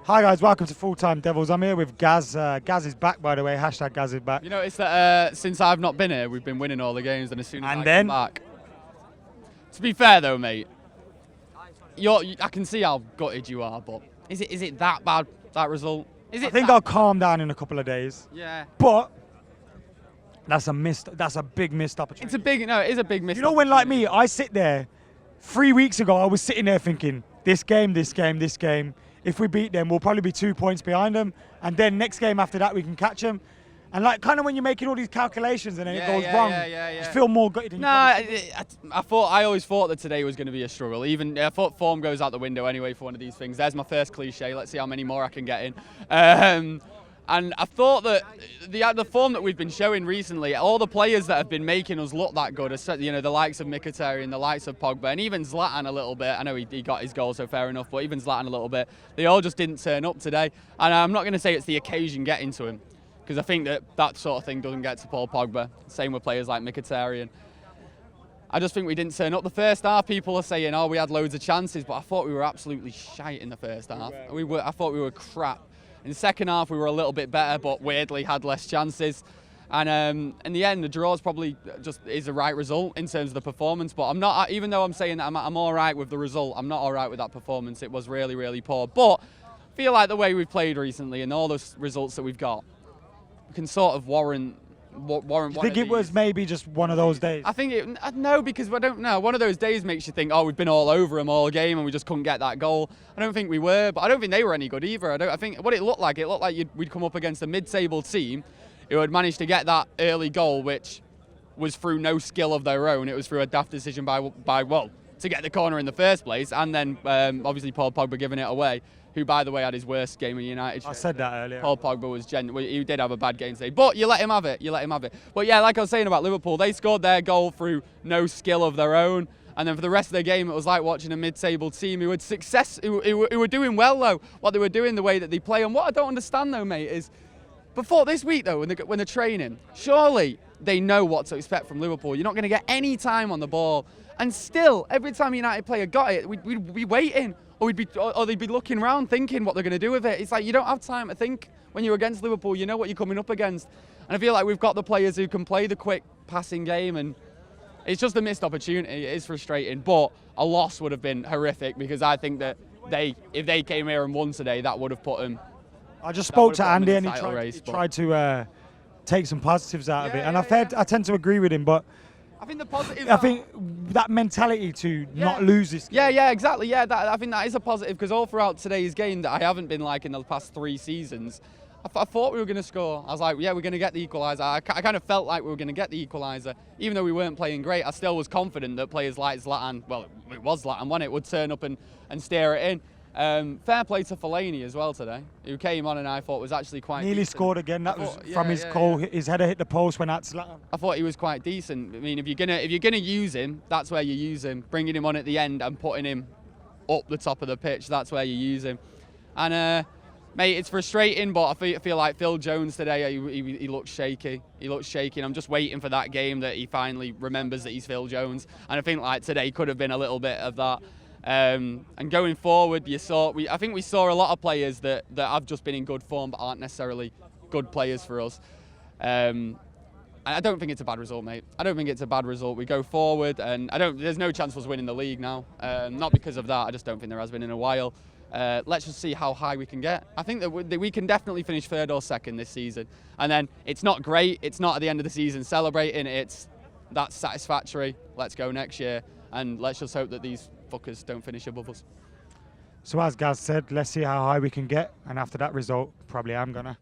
Hi guys, welcome to Full Time Devils. I'm here with Gaz. Gaz is back, by the way. Hashtag Gaz is back. You notice that since I've not been here, we've been winning all the games, and as soon as I come back. To be fair though, mate, I can see how gutted you are, but is it that bad, that result? I think I'll calm down in a couple of days. Yeah. But that's a big missed opportunity. It is a big missed. You know when, like me, I sit there. 3 weeks ago, I was sitting there thinking, this game. If we beat them, we'll probably be 2 points behind them, and then next game after that we can catch them. And like, kind of when you're making all these calculations and then it goes wrong, you feel more gutted. I always thought that today was going to be a struggle. Even I thought form goes out the window anyway for one of these things. There's my first cliche. Let's see how many more I can get in. And I thought that the form that we've been showing recently, all the players that have been making us look that good, the likes of Mkhitaryan, the likes of Pogba, and even Zlatan a little bit. I know he got his goal, so fair enough, but even Zlatan a little bit. They all just didn't turn up today. And I'm not going to say it's the occasion getting to him, because I think that sort of thing doesn't get to Paul Pogba. Same with players like Mkhitaryan. I just think we didn't turn up. The first half, people are saying, oh, we had loads of chances, but I thought we were absolutely shite in the first half. I thought we were crap. In the second half, we were a little bit better, but weirdly had less chances. And in the end, the draws probably just is the right result in terms of the performance. But I'm not, even though I'm saying that I'm all right with the result, I'm not all right with that performance. It was really, really poor. But I feel like the way we've played recently and all those results that we've got can sort of warrant. Do you think it was maybe just one of those days? I think no, because I don't know. One of those days makes you think, oh, we've been all over them all game and we just couldn't get that goal. I don't think we were, but I don't think they were any good either. I think what it looked like we'd come up against a mid-table team who had managed to get that early goal, which was through no skill of their own. It was through a daft decision to get the corner in the first place, and then obviously Paul Pogba giving it away, who, by the way, had his worst game in United. I said that earlier. Paul Pogba was he did have a bad game today, but you let him have it. But yeah, like I was saying about Liverpool, they scored their goal through no skill of their own, and then for the rest of the game, it was like watching a mid-table team who were doing well though. What they were doing, the way that they play, and what I don't understand though, mate, is before this week though, when they're training, surely they know what to expect from Liverpool. You're not going to get any time on the ball, and still, every time a United player got it, we'd be waiting. Or they'd be looking around thinking what they're going to do with it. It's like you don't have time to think when you're against Liverpool. You know what you're coming up against. And I feel like we've got the players who can play the quick passing game, and it's just a missed opportunity. It is frustrating, but a loss would have been horrific, because I think that if they came here and won today, that would have put them. I just spoke to Andy and he tried to take some positives out of it. And I tend to agree with him, but I think the positive. I think that mentality to not lose this game. Yeah, exactly. Yeah, I think that is a positive, because all throughout today's game that I haven't been like in the past 3 seasons, I thought we were going to score. I was like, yeah, we're going to get the equaliser. I kind of felt like we were going to get the equaliser. Even though we weren't playing great, I still was confident that players like Zlatan, well, it was Zlatan, wasn't it, would turn up and steer it in. Fair play to Fellaini as well today, who came on and I thought was actually quite nearly decent. Scored again. That was from his goal. His header hit the post when that's Zlatan. I thought he was quite decent. I mean, if you're gonna use him, that's where you use him. Bringing him on at the end and putting him up the top of the pitch, that's where you use him. And mate, it's frustrating, but I feel like Phil Jones today, he looks shaky. He looks shaky, and I'm just waiting for that game that he finally remembers that he's Phil Jones. And I think like today could have been a little bit of that. And going forward, I think we saw a lot of players that have just been in good form but aren't necessarily good players for us. And I don't think it's a bad result, mate. I don't think it's a bad result. We go forward, and there's no chance of us winning the league now. Not because of that. I just don't think there has been in a while. Let's just see how high we can get. I think that we can definitely finish 3rd or 2nd this season. And then it's not great. It's not at the end of the season celebrating. That's satisfactory. Let's go next year, and let's just hope that these fuckers don't finish above us. So as Gaz said, let's see how high we can get, and after that result, probably I'm gonna.